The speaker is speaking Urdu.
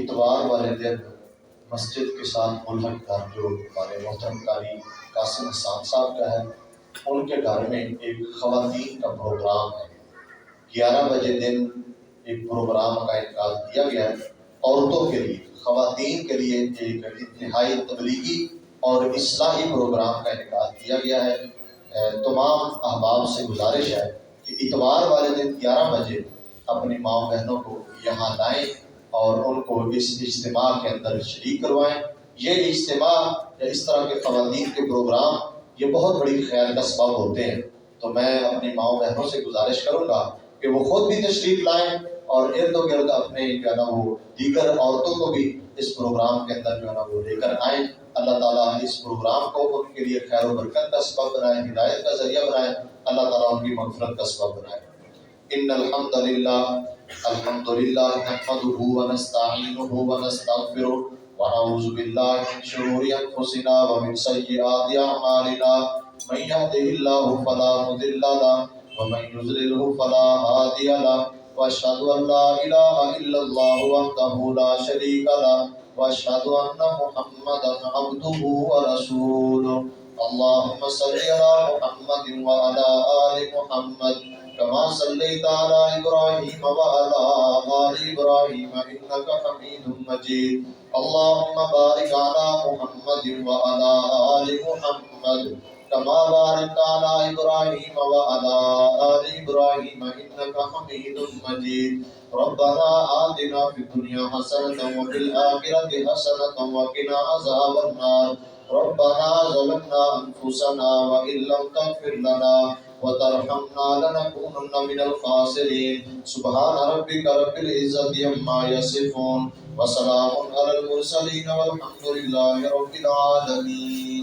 اتوار والے دن مسجد کے ساتھ ملحق گھر جو ہمارے محترم قاری قاسم حسان صاحب کا ہے، ان کے گھر میں ایک خواتین کا پروگرام ہے۔ 11 بجے دن ایک پروگرام کا انعقاد کیا گیا ہے عورتوں کے لیے، خواتین کے لیے ایک انتہائی تبلیغی اور اصلاحی پروگرام کا انعقاد کیا گیا ہے۔ تمام احباب سے گزارش ہے کہ اتوار والے دن 11 بجے اپنی ماں بہنوں کو یہاں لائیں اور ان کو اس اجتماع کے اندر شریک کروائیں۔ یہ اجتماع یا اس طرح کے خواتین کے پروگرام یہ بہت بڑی خیر کا سبب ہوتے ہیں، تو میں اپنی ماں بہنوں سے گزارش کروں گا کہ وہ خود بھی تشریف لائیں اور ارد و گرد اپنے جو ہے نا وہ دیگر عورتوں کو بھی اس پروگرام کے اندر جو ہے نا وہ لے کر آئیں۔ اللہ تعالیٰ اس پروگرام کو ان کے لیے خیر و برکت کا سبب بنائے، ہدایت کا ذریعہ بنائے، اللہ تعالیٰ ان کی مغفرت کا سبب بنائے۔ ان الحمد للہ نحمده ونستعینه ونستغفره ونعوذ باللہ من شرور انفسنا ومن سیئات اعمالنا من يهده الله فلا مضل له ومن يضلل فلا هادي له واشهد ان لا اله الا الله وحده لا شريك له واشهد ان محمدا عبده ورسوله اللهم صل على محمد وعلى آل محمد كما صليت على إبراهيم وعلى آل إبراهيم إنك حميد مجيد اللهم بارك على محمد وعلى آل محمد كما باركت على إبراهيم وعلى آل إبراهيم إنك حميد مجيد ربنا آتنا في الدنيا حسنة وفي الآخرة حسنة وقنا عذاب النار ربنا ظلمنا أنفسنا وإن لم تغفر لنا وترحمنا لنكونن من الخاسرين سبحان ربك رب العزة عما يصفون وسلام على المرسلين والحمد لله رب العالمين.